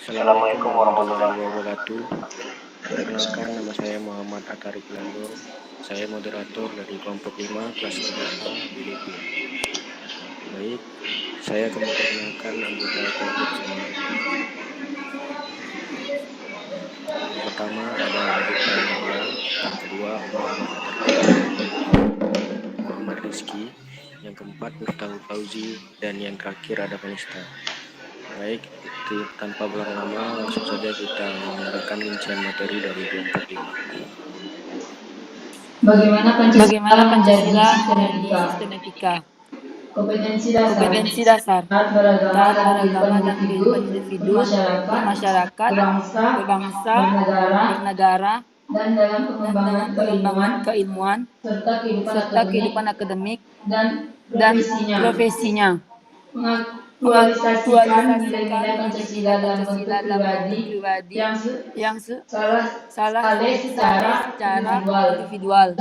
Assalamualaikum warahmatullahi wabarakatuh. Perkenalkan, nama saya Muhammad Atarik Landung. Saya moderator dari kelompok 5 kelas 3A BDP. Baik, saya akan memperkenalkan anggota kelompok saya. Yang pertama ada Adita Nadia, yang kedua Muhammad Atarik Landung, Muhammad Rizky, yang keempat Miftahul Fauzi, dan yang terakhir ada Vanista. Baik, itu tanpa berlama-lama langsung saja kita mendengarkan rincian materi dari kelompok 5. Bagaimana Pancasila menjadi sistem etika? Kompetensi dasar, taat beragama dan kehidupan individu, bermasyarakat, berbangsa, bernegara, dan dalam pengembangan keilmuan, serta kehidupan akademik dan profesinya. Mengaktualisasikan nilai-nilai Pancasila dalam bentuk pribadi yang salah satu secara individual,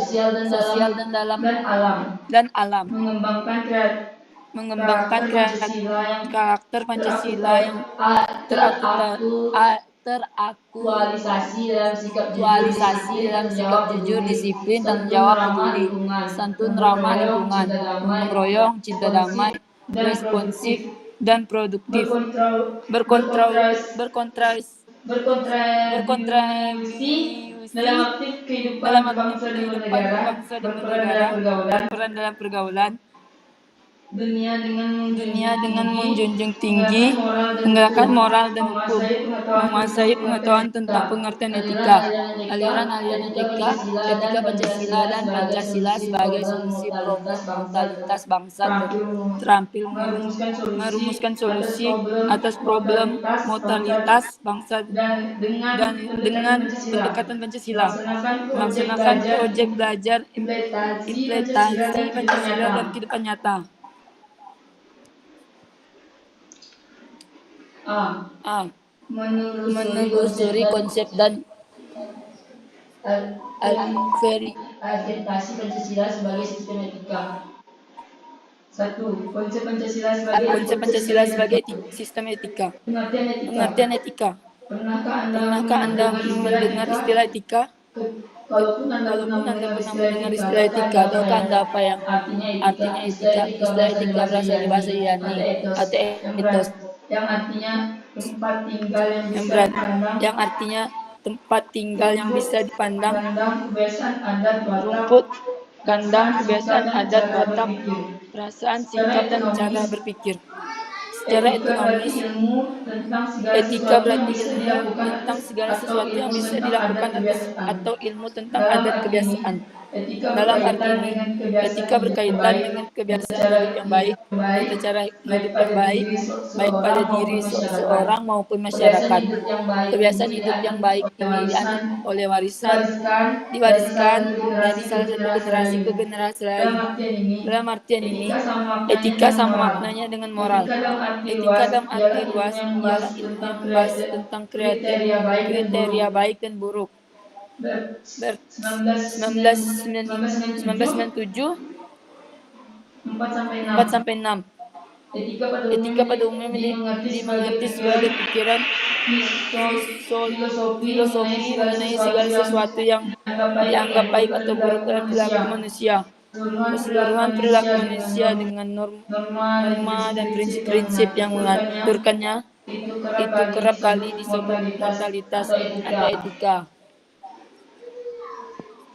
sosial dan alam. Mengembangkan karakter Pancasila yang teraktualisasi dalam sikap jujur, disiplin, tanggung jawab, peduli, santun, ramah lingkungan, gotong royong, cinta damai, responsif, dan produktif, berkontribusi dalam aktif kehidupan berbangsa dan bernegara, berperan dalam pergaulan dunia dengan menjunjung tinggi menggerakkan moral dan hukum, menguasai pengetahuan tentang pengertian etika, aliran-aliran etika Pancasila dan Pancasila sebagai solusi problem totalitas bangsa, terampil merumuskan solusi atas problem mortalitas bangsa dan dengan pendekatan Pancasila, melaksanakan proyek belajar implementasi Pancasila dalam kehidupan nyata. A. Menelusuri konsep dan argumentasi Pancasila sebagai sistem etika. 1. Konsep Pancasila sebagai sistem etika. Pengertian etika. Pernahkah Anda mendengar istilah etika? Kalaupun Anda pernah mendengar istilah etika, tahukah Anda apa yang artinya etika? Istilah etika berasal dari bahasa Yunani atau ethos, yang artinya tempat tinggal yang bisa dipandang, kebiasaan adat Batak, rumput, kandang, kebiasaan adat cara Batak, berpikir. perasaan, sikap, dan cara berpikir. Secara ekonomis, etika berarti ilmu tentang segala sesuatu yang bisa dilakukan atau ilmu tentang adat kebiasaan. Dalam arti ini, etika berkaitan dengan kebiasaan hidup yang baik, tata cara hidup yang baik pada diri seseorang maupun masyarakat. Kebiasaan hidup yang baik ini dianut oleh diwariskan dari salah satu generasi ke generasi lain. Dalam artian ini, etika sama maknanya dengan moral. Etika dalam arti luas ialah ilmu yang membahas tentang kriteria baik dan buruk. 1997 4-6. Etika pada umumnya dimengerti sebagai pikiran filosofi mengenai segala sesuatu yang dianggap baik atau buruk dalam perilaku manusia. Keseluruhan perilaku manusia dengan norma dan prinsip-prinsip yang mengaturkannya itu kerap kali disebut moralitas atau etika.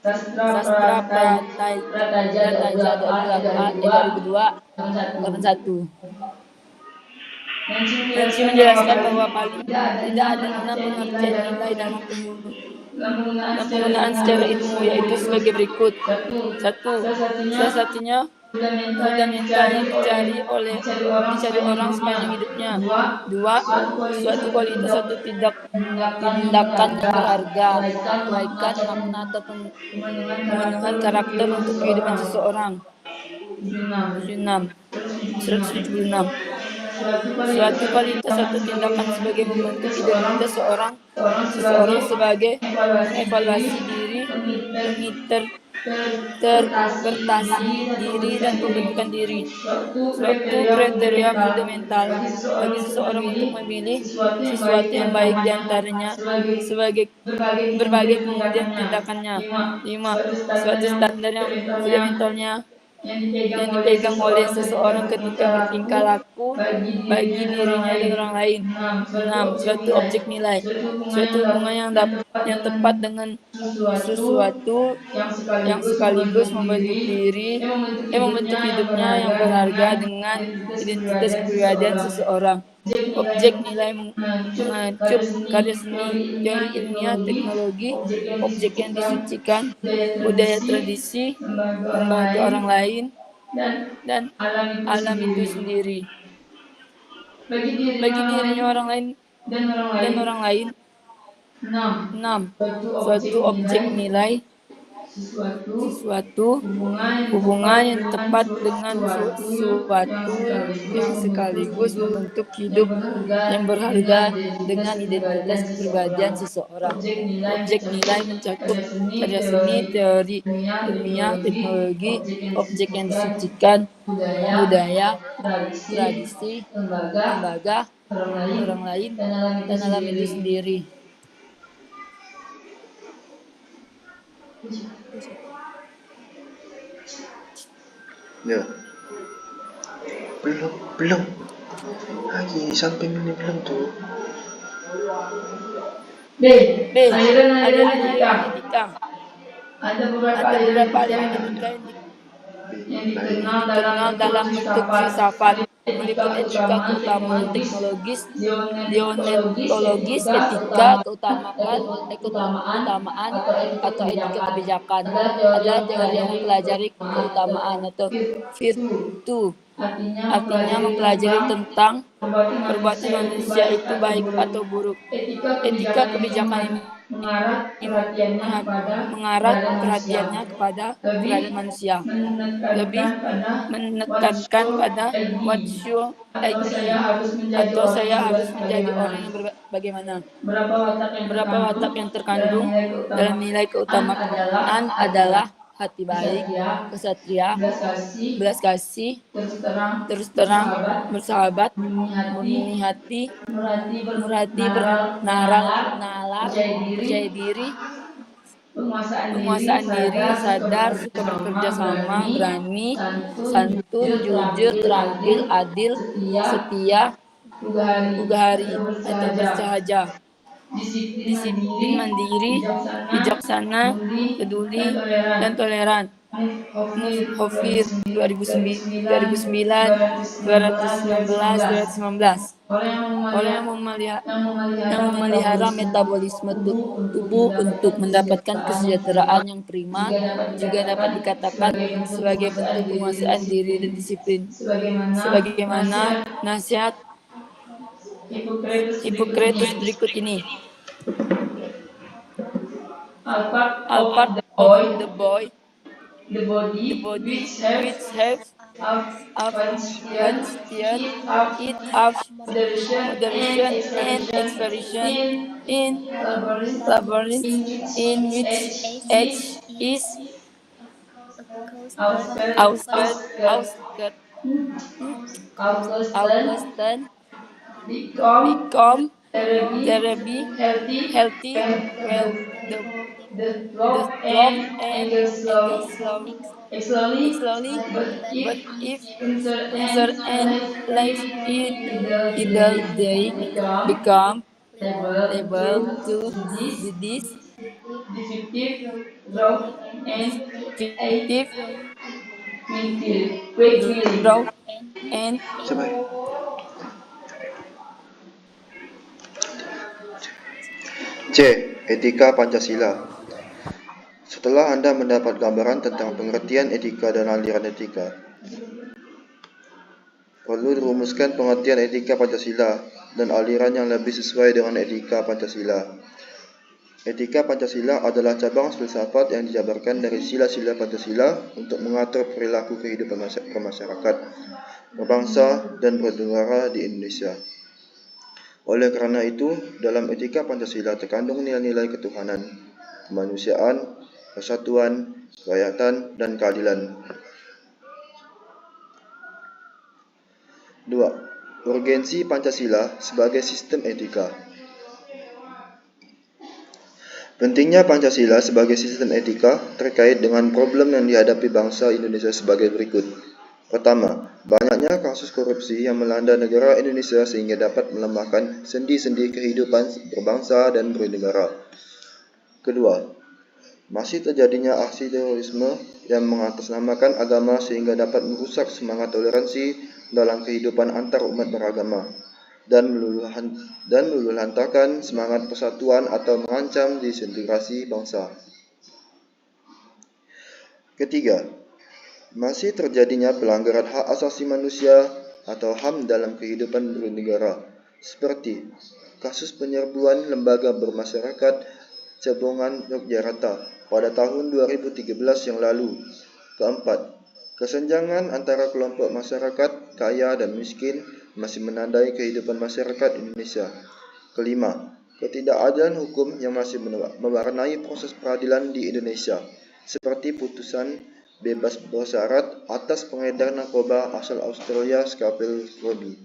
Sastra Prataja 2002 Nancy menjelaskan bahwa paling tidak ada 6 pengertian nilai dalam penggunaan secara ilmu, yaitu sebagai berikut. 1. Salah satunya fundamental yang dicari orang sepanjang hidupnya. 2. Suatu kualitas atau tindakan yang berharga, kebaikan, makna atau pemenuhan karakter untuk kehidupan seseorang. 176. Suatu kualitas atau tindakan sebagai membentuk identitas seseorang sebagai mengevaluasi diri, interpretasi diri dan pembentukan diri. Suatu kriteria fundamental bagi seseorang untuk memilih sesuatu yang baik diantaranya sebagai berbagai kemudian tindakannya. 5. Suatu standar yang fundamentalnya yang dipegang oleh seseorang ketika bertingkah laku bagi dirinya dan orang lain. 6. Suatu objek nilai, suatu hubungan yang tepat dengan sesuatu yang sekaligus membentuk hidupnya yang berharga dengan identitas kepribadian seseorang. Objek nilai mengacup karya seni, teori ilmiah, teknologi, objek yang disucikan, budaya tradisi, lembaga orang lain, dan alam itu sendiri. Bagi dirinya orang lain dan orang lain. 6. Suatu objek nilai, sesuatu hubungan yang tepat dengan sesuatu yang sekaligus membentuk hidup yang berharga dengan identitas kepribadian seseorang. Objek nilai mencakup karya seni, teori ilmiah, teknologi, objek yang disucikan, budaya, tradisi, lembaga, orang lain, dan alam itu sendiri. Ya. Belum. Lagi sampai ini belum tuh. B. Aliran etika. Ada Ada beberapa aliran etika yang dikenal dalam bentuk filsafat, meliput etika keutamaan teknologis, deontologis, etika keutamaan, atau etika kebijakan. Adalah teori yang mempelajari keutamaan atau virtu, artinya mempelajari tentang perbuatan manusia itu baik atau buruk. Etika kebijakan ini mengarah perhatiannya kepada keberadaan manusia, lebih menekankan pada what should I be, atau saya harus menjadi orang yang bagaimana. Berapa watak yang terkandung dalam nilai keutamaan adalah hati baik, kesatria, belas kasih, terus terang, bersahabat, murni hati, nalar, percaya diri, penguasaan diri, sadar, suka bekerja sama, berani, santun, jujur, terampil, adil, setia, ugahari atau bersahaja, disiplin, mandiri, bijaksana, peduli, dan toleran. Hofir 2009, 219. Orang yang memelihara metabolisme tubuh untuk mendapatkan kesejahteraan yang prima juga dapat dikatakan sebagai bentuk penguasaan diri dan disiplin. Sebagaimana nasihat Hippocrates berikut ini. All part of the body which have function, it have moderation and expression in labyrinth in which H is outcast become terribly healthy while the drop and angle slowly, but if uncer and life in idle they become able to this defective draw and Coba. C. Etika Pancasila. Setelah Anda mendapat gambaran tentang pengertian etika dan aliran etika, perlu dirumuskan pengertian etika Pancasila dan aliran yang lebih sesuai dengan etika Pancasila. Etika Pancasila adalah cabang filsafat yang dijabarkan dari sila-sila Pancasila untuk mengatur perilaku kehidupan bermasyarakat, berbangsa, dan bernegara di Indonesia. Oleh karena itu, dalam etika Pancasila terkandung nilai-nilai ketuhanan, kemanusiaan, persatuan, kerakyatan, dan keadilan. 2. Urgensi Pancasila sebagai sistem etika. Pentingnya Pancasila sebagai sistem etika terkait dengan problem yang dihadapi bangsa Indonesia sebagai berikut. Pertama, banyaknya kasus korupsi yang melanda negara Indonesia sehingga dapat melemahkan sendi-sendi kehidupan berbangsa dan bernegara. Kedua, masih terjadinya aksi terorisme yang mengatasnamakan agama sehingga dapat merusak semangat toleransi dalam kehidupan antar umat beragama dan meluluhlantarkan semangat persatuan atau mengancam disintegrasi bangsa. Ketiga, masih terjadinya pelanggaran hak asasi manusia atau HAM dalam kehidupan bernegara, seperti kasus penyerbuan lembaga bermasyarakat Cebongan Yogyakarta pada tahun 2013 yang lalu. Keempat, kesenjangan antara kelompok masyarakat kaya dan miskin masih menandai kehidupan masyarakat Indonesia. Kelima, ketidakadilan hukum yang masih mewarnai proses peradilan di Indonesia, seperti putusan bebas bersyarat atas pengedar narkoba asal Australia Scapel Robbie.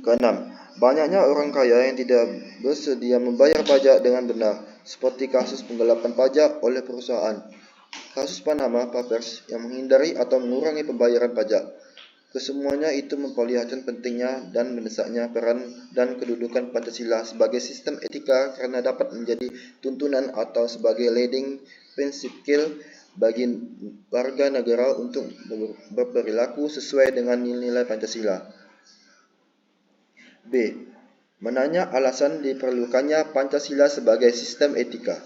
Keenam, banyaknya orang kaya yang tidak bersedia membayar pajak dengan benar, seperti kasus penggelapan pajak oleh perusahaan, kasus Panama Papers yang menghindari atau mengurangi pembayaran pajak. Kesemuanya itu memperlihatkan pentingnya dan mendesaknya peran dan kedudukan Pancasila sebagai sistem etika karena dapat menjadi tuntunan atau sebagai leading principle bagi warga negara untuk berperilaku sesuai dengan nilai Pancasila. B. Menanya alasan diperlukannya Pancasila sebagai sistem etika.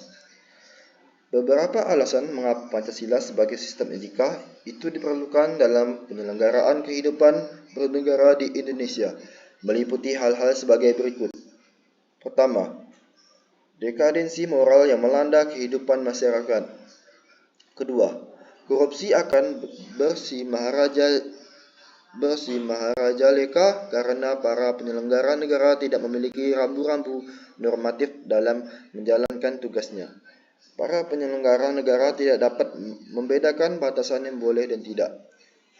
Beberapa alasan mengapa Pancasila sebagai sistem etika itu diperlukan dalam penyelenggaraan kehidupan bernegara di Indonesia, meliputi hal-hal sebagai berikut. Pertama, dekadensi moral yang melanda kehidupan masyarakat. Kedua, korupsi akan bersih-maharajaleka karena para penyelenggara negara tidak memiliki rambu-rambu normatif dalam menjalankan tugasnya. Para penyelenggara negara tidak dapat membedakan batasan yang boleh dan tidak,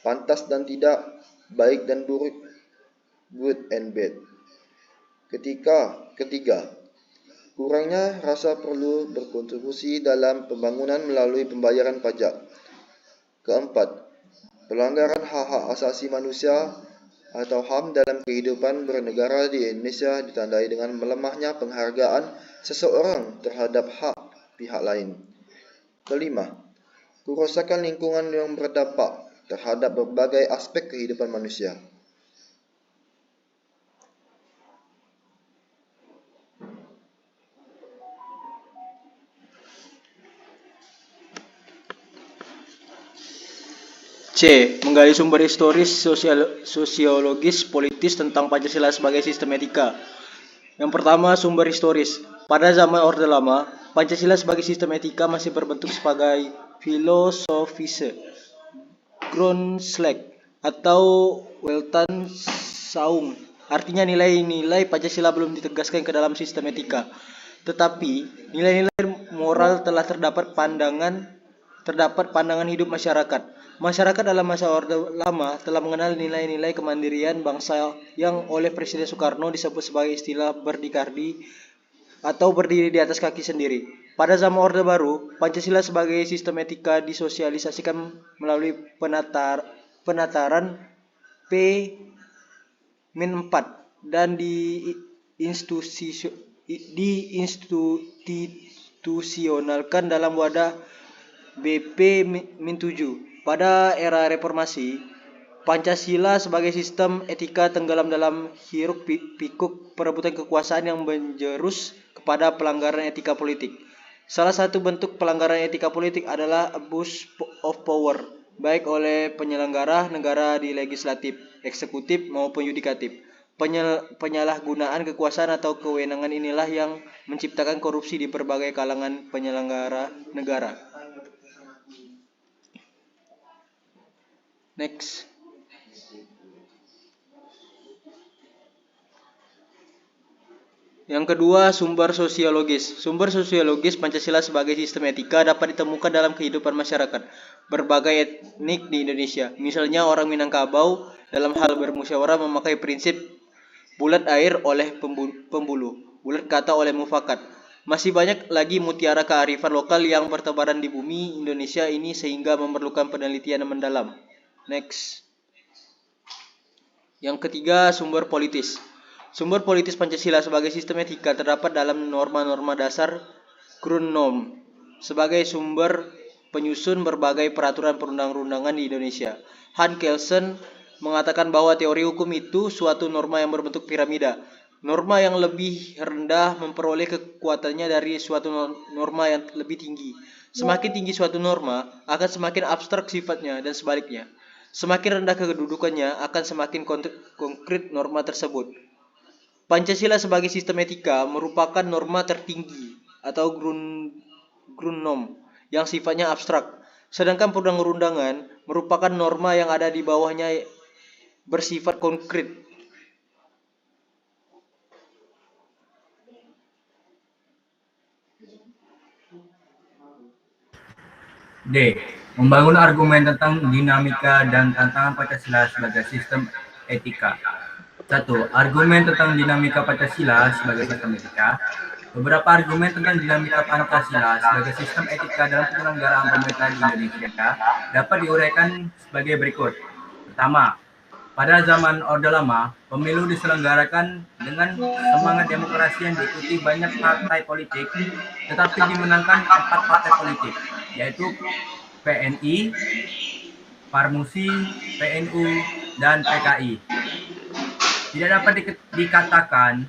pantas dan tidak, baik dan buruk, good and bad. Ketiga, kurangnya rasa perlu berkontribusi dalam pembangunan melalui pembayaran pajak. Keempat, pelanggaran hak-hak asasi manusia atau HAM dalam kehidupan bernegara di Indonesia ditandai dengan melemahnya penghargaan seseorang terhadap hak pihak lain. Kelima, kerusakan lingkungan yang berdampak terhadap berbagai aspek kehidupan manusia. C. Menggali sumber historis, sosiologis, politis tentang Pancasila sebagai sistem etika. Yang pertama, sumber historis. Pada zaman Orde Lama, Pancasila sebagai sistem etika masih berbentuk sebagai filosofische Grundschlag atau Weltanschauung. Artinya nilai-nilai Pancasila belum ditegaskan ke dalam sistem etika. Tetapi nilai-nilai moral telah terdapat pandangan hidup masyarakat. Masyarakat dalam masa Orde Lama telah mengenal nilai-nilai kemandirian bangsa yang oleh Presiden Soekarno disebut sebagai istilah berdikari atau berdiri di atas kaki sendiri. Pada zaman Orde Baru, Pancasila sebagai sistem etika disosialisasikan melalui penataran P-4 dan diinstitusionalkan dalam wadah BP-7. Pada era reformasi, Pancasila sebagai sistem etika tenggelam dalam hiruk-pikuk perebutan kekuasaan yang menjurus kepada pelanggaran etika politik. Salah satu bentuk pelanggaran etika politik adalah abuse of power, baik oleh penyelenggara negara di legislatif, eksekutif maupun yudikatif. Penyalahgunaan kekuasaan atau kewenangan inilah yang menciptakan korupsi di berbagai kalangan penyelenggara negara. Next. Yang kedua, sumber sosiologis. Sumber sosiologis Pancasila sebagai sistem etika dapat ditemukan dalam kehidupan masyarakat berbagai etnik di Indonesia. Misalnya orang Minangkabau dalam hal bermusyawarah memakai prinsip bulat air oleh pembulu, bulat kata oleh mufakat. Masih banyak lagi mutiara kearifan lokal yang bertebaran di bumi Indonesia ini sehingga memerlukan penelitian yang mendalam. Next. Yang ketiga, sumber politis. Sumber politis Pancasila sebagai sistem etika terdapat dalam norma-norma dasar Grundnorm sebagai sumber penyusun berbagai peraturan perundang-undangan di Indonesia. Hans Kelsen mengatakan bahwa teori hukum itu suatu norma yang berbentuk piramida. Norma yang lebih rendah memperoleh kekuatannya dari suatu norma yang lebih tinggi. Semakin tinggi suatu norma akan semakin abstrak sifatnya dan sebaliknya. Semakin rendah kedudukannya akan semakin konkret norma tersebut. Pancasila sebagai sistem etika merupakan norma tertinggi atau Grundnorm yang sifatnya abstrak. Sedangkan perundang-undangan merupakan norma yang ada di bawahnya bersifat konkret. D. Membangun argumen tentang dinamika dan tantangan Pancasila sebagai sistem etika. 1. Argumen tentang dinamika Pancasila sebagai sistem etika. Beberapa argumen tentang dinamika Pancasila sebagai sistem etika dalam penyelenggaraan pemerintahan di Indonesia dapat diuraikan sebagai berikut. Pertama, pada zaman Orde Lama, pemilu diselenggarakan dengan semangat demokrasi yang diikuti banyak partai politik, tetapi dimenangkan 4 partai politik, yaitu PNI, Parmusi, PNU, dan PKI. Tidak dapat dikatakan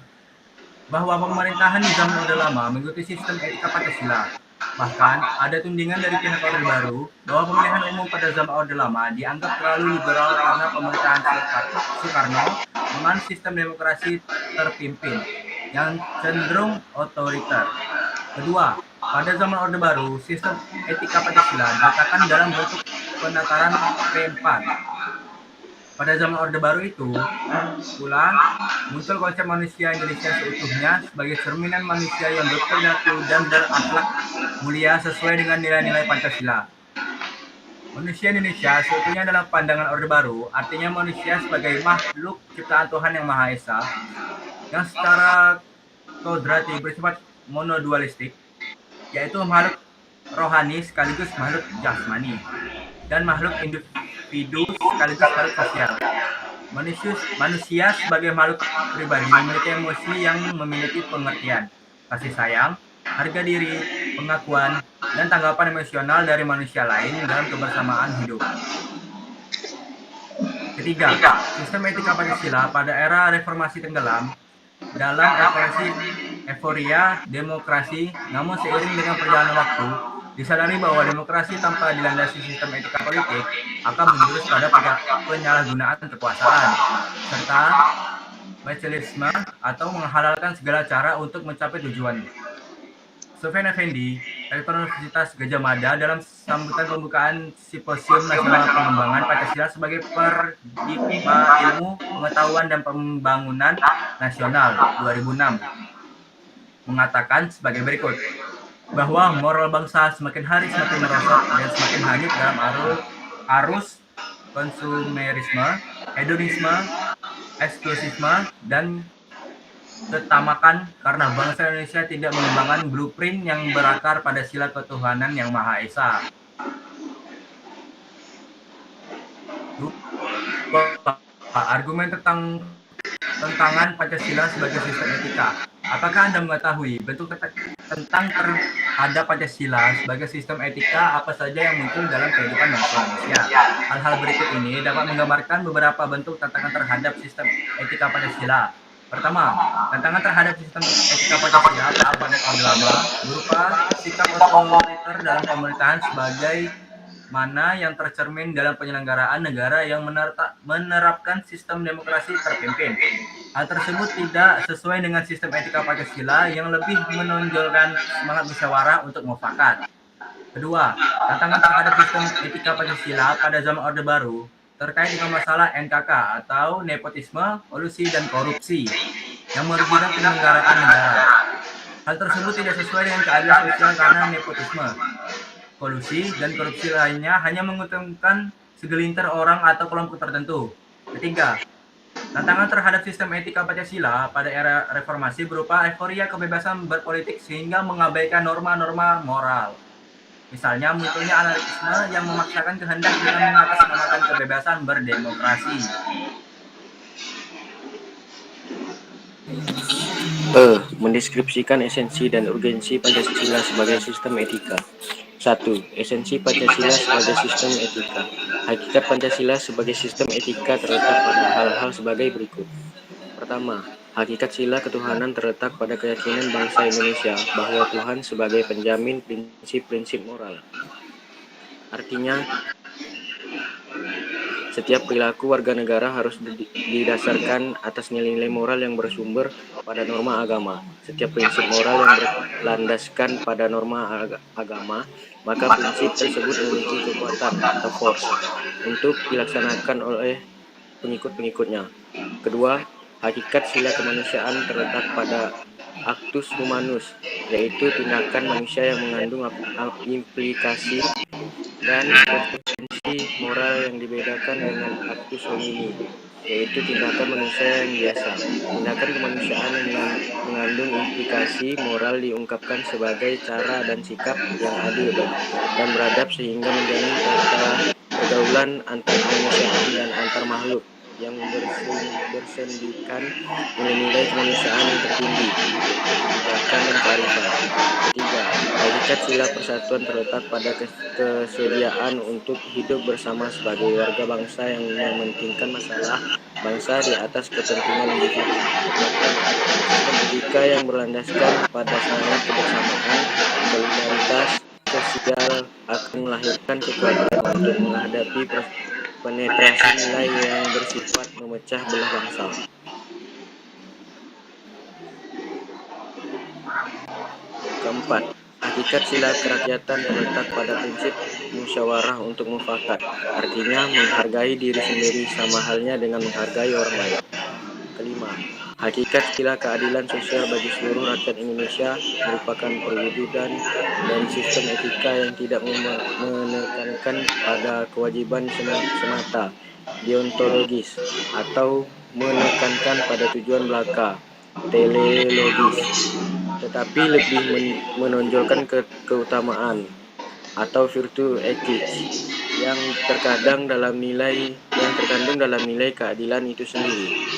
bahwa pemerintahan di zaman Orde Lama mengikuti sistem etika Pancasila. Bahkan, ada tudingan dari pihak Orde Baru bahwa pemilihan umum pada zaman Orde Lama dianggap terlalu liberal karena pemerintahan Soekarno menganut sistem demokrasi terpimpin yang cenderung otoriter. Kedua, pada zaman Orde Baru, sistem etika Pancasila diletakkan dalam bentuk penataran P4. Pada zaman Orde Baru itu pula muncul konsep manusia Indonesia seutuhnya sebagai cerminan manusia yang berperilaku dan berakhlak mulia sesuai dengan nilai-nilai Pancasila. Manusia Indonesia seutuhnya dalam pandangan Orde Baru artinya manusia sebagai makhluk ciptaan Tuhan Yang Maha Esa yang secara kodrati bersifat monodualistik, yaitu makhluk rohani sekaligus makhluk jasmani dan makhluk individu sekaligus makhluk sosial. Manusia sebagai makhluk pribadi memiliki emosi yang memiliki pengertian, kasih sayang, harga diri, pengakuan, dan tanggapan emosional dari manusia lain dalam kebersamaan hidup. Ketiga, sistem etika Pancasila pada era reformasi tenggelam dalam euforia demokrasi, namun seiring dengan perjalanan waktu, disadari bahwa demokrasi tanpa dilandasi sistem etika politik akan menjurus pada penyalahgunaan kekuasaan, serta machiavellisme atau menghalalkan segala cara untuk mencapai tujuan. Sofyan Effendi, Rektor Universitas Gadjah Mada dalam sambutan pembukaan Simposium Nasional Pengembangan Pancasila sebagai Paradigma Ilmu Pengetahuan dan Pembangunan Nasional 2006 mengatakan sebagai berikut, bahwa moral bangsa semakin hari semakin merosot dan semakin hanyut dalam arus konsumerisme, hedonisme, eksklusifme, dan ketamakan karena bangsa Indonesia tidak mengembangkan blueprint yang berakar pada sila ketuhanan Yang Maha Esa. Argumen tentang tentangan Pancasila sebagai sistem etika. Apakah Anda mengetahui bentuk tentang terhadap Pancasila sebagai sistem etika apa saja yang muncul dalam kehidupan bangsa Indonesia? Hal-hal berikut ini dapat menggambarkan beberapa bentuk tantangan terhadap sistem etika Pancasila. Pertama, tantangan terhadap sistem etika Pancasila pada Orde Lama berupa sikap otoriter dalam pemerintahan sebagai mana yang tercermin dalam penyelenggaraan negara yang menerapkan sistem demokrasi terpimpin. Hal tersebut tidak sesuai dengan sistem etika Pancasila yang lebih menonjolkan semangat musyawarah untuk mufakat. Kedua, tantangan terhadap sistem etika Pancasila pada zaman Orde Baru terkait dengan masalah NKK atau nepotisme, kolusi, dan korupsi. yang merugikan penyelenggaraan negara. Hal tersebut tidak sesuai dengan keadilan sosial karena nepotisme, kolusi, dan korupsi lainnya hanya menguntungkan segelintir orang atau kelompok tertentu. Ketiga, tantangan terhadap sistem etika Pancasila pada era reformasi berupa euforia kebebasan berpolitik sehingga mengabaikan norma-norma moral. Misalnya munculnya anarkisme yang memaksakan kehendak dengan mengatasnamakan kebebasan berdemokrasi. Mendeskripsikan esensi dan urgensi Pancasila sebagai sistem etika. 1. Esensi Pancasila sebagai sistem etika. Hakikat Pancasila sebagai sistem etika terletak pada hal-hal sebagai berikut. Pertama, hakikat sila ketuhanan terletak pada keyakinan bangsa Indonesia bahwa Tuhan sebagai penjamin prinsip-prinsip moral. Artinya, setiap perilaku warga negara harus didasarkan atas nilai-nilai moral yang bersumber pada norma agama. Setiap prinsip moral yang berlandaskan pada norma agama, maka prinsip tersebut memiliki kekuatan atau force untuk dilaksanakan oleh pengikut-pengikutnya. Kedua, hakikat sila kemanusiaan terletak pada actus humanus, yaitu tindakan manusia yang mengandung implikasi dan konsekuensi moral yang dibedakan dengan actus homini, yaitu tindakan manusia yang biasa. Tindakan kemanusiaan yang mengandung implikasi moral diungkapkan sebagai cara dan sikap yang adil dan beradab sehingga menjamin tata pergaulan antar kemanusiaan dan antar makhluk yang bersendikan nilai-nilai kemanusiaan yang tertinggi, yaitu kebijakan dan kearifan. Ketiga, hakikat sila persatuan terletak pada kesediaan untuk hidup bersama sebagai warga bangsa yang mementingkan masalah bangsa di atas kepentingan individu. Sistem etika yang berlandaskan pada semangat kebersamaan, solidaritas sosial akan melahirkan kekuatan untuk menghadapi penetrasi nilai yang bersifat memecah belah bangsa. Keempat, hakikat sila kerakyatan terletak pada prinsip musyawarah untuk mufakat, artinya menghargai diri sendiri sama halnya dengan menghargai orang lain. Kelima, hakikat sila keadilan sosial bagi seluruh rakyat Indonesia merupakan perwujudan dari sistem etika yang tidak menekankan pada kewajiban semata deontologis atau menekankan pada tujuan belaka teleologis, tetapi lebih menonjolkan keutamaan atau virtue ethics yang terkandung dalam nilai keadilan itu sendiri.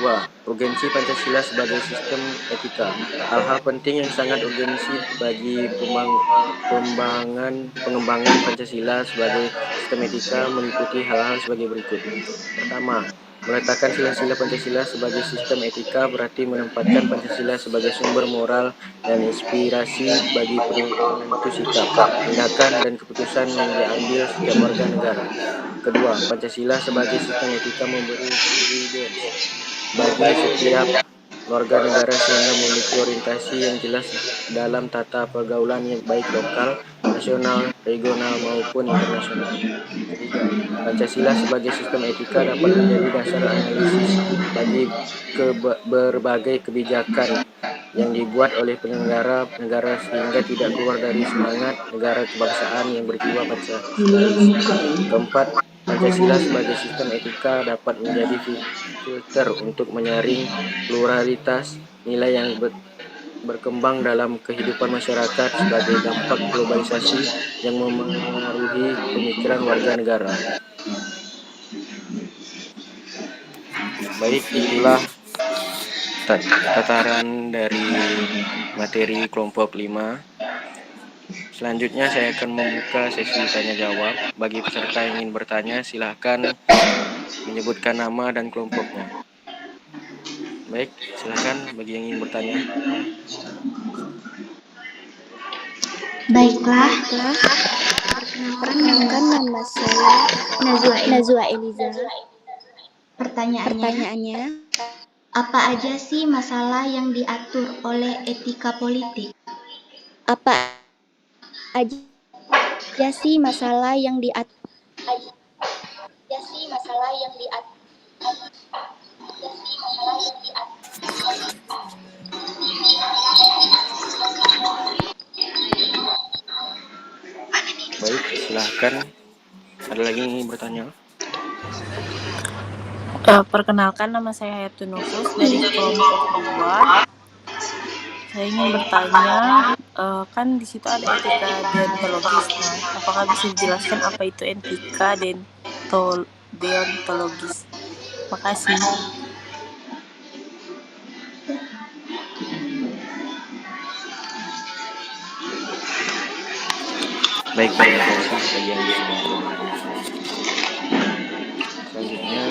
2. Urgensi Pancasila sebagai sistem etika. Hal-hal penting yang sangat urgensi bagi pengembangan Pancasila sebagai sistem etika meliputi hal-hal sebagai berikut. Pertama, meletakkan sila-sila Pancasila sebagai sistem etika berarti menempatkan Pancasila sebagai sumber moral dan inspirasi bagi penentu sikap, tindakan, dan keputusan yang diambil setiap warga negara. Kedua, Pancasila sebagai sistem etika memberi guidance bagi setiap warga negara sehingga memiliki orientasi yang jelas dalam tata pergaulan yang baik lokal, nasional, regional maupun internasional. Ketiga, Pancasila sebagai sistem etika dapat menjadi dasar analisis bagi berbagai kebijakan yang dibuat oleh penyelenggara negara sehingga tidak keluar dari semangat negara kebangsaan yang berjiwa Pancasilais. Keempat, Pancasila sebagai sistem etika dapat menjadi filter untuk menyaring pluralitas nilai yang berkembang dalam kehidupan masyarakat sebagai dampak globalisasi yang memengaruhi pemikiran warga negara. Baik, itulah tataran dari materi kelompok 5. Selanjutnya saya akan membuka sesi tanya jawab. Bagi peserta yang ingin bertanya, silakan menyebutkan nama dan kelompoknya. Baik, silakan bagi yang ingin bertanya. Baiklah, perkenalkan nama saya Nazwa Eliza. Pertanyaannya, apa aja sih masalah yang diatur oleh etika politik? Apa aja sih masalah yang diatur Baik, silahkan. Ada lagi yang ingin bertanya? Perkenalkan, nama saya Hayatun Nufus dari kelompok 2. Saya ingin bertanya, kan di situ ada etika deontologis. Nah, apakah bisa dijelaskan apa itu etika deontologis? Makasih. Baik, terima kasih bagi yang sudah bertanya. Selanjutnya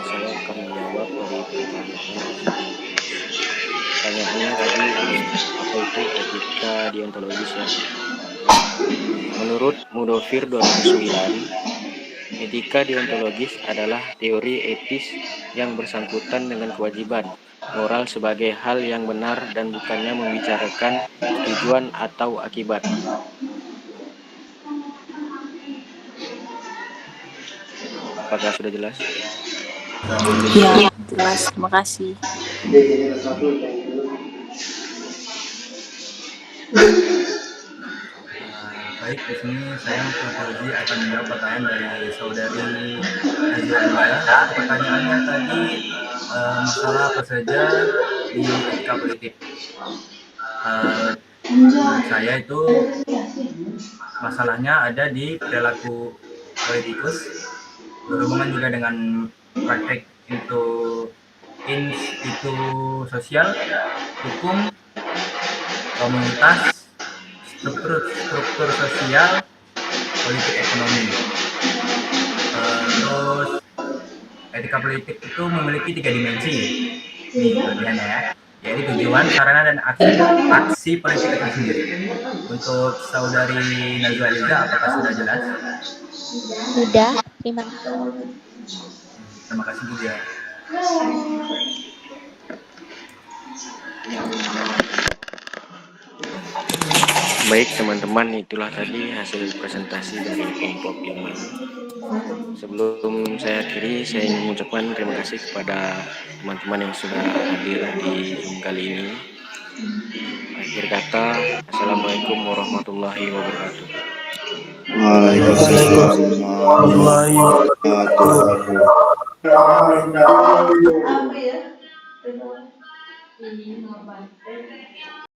saya akan menjawab dari pertanyaan. Pertanyaannya tadi, apa itu etika deontologis ya? Menurut Mudofir 2009, etika deontologis adalah teori etis yang bersangkutan dengan kewajiban moral sebagai hal yang benar dan bukannya membicarakan tujuan atau akibat. Apakah sudah jelas? Ya, jelas. Terima kasih. Baik, di sini saya Fauzi akan menjawab pertanyaan dari saudari Nazwa. Pertanyaannya tadi masalah apa saja di etika politik. Menurut saya itu masalahnya ada di perilaku politikus, berhubungan juga dengan praktek institusi sosial, hukum, komunitas, struktur sosial, politik ekonomi. Terus etika politik itu memiliki 3 dimensi nih kelebihannya ya, yaitu tujuan, sarana, dan aksi politik itu sendiri. Untuk saudari Najwa Liza, apakah sudah jelas? Sudah, terima kasih. Terima kasih juga. Baik teman-teman, itulah tadi hasil presentasi dari kelompok 5. Sebelum saya akhiri, saya ingin mengucapkan terima kasih kepada teman-teman yang sudah hadir di Zoom kali ini. Akhir kata, Assalamualaikum warahmatullahi wabarakatuh. Waalaikumsalam warahmatullahi wabarakatuh.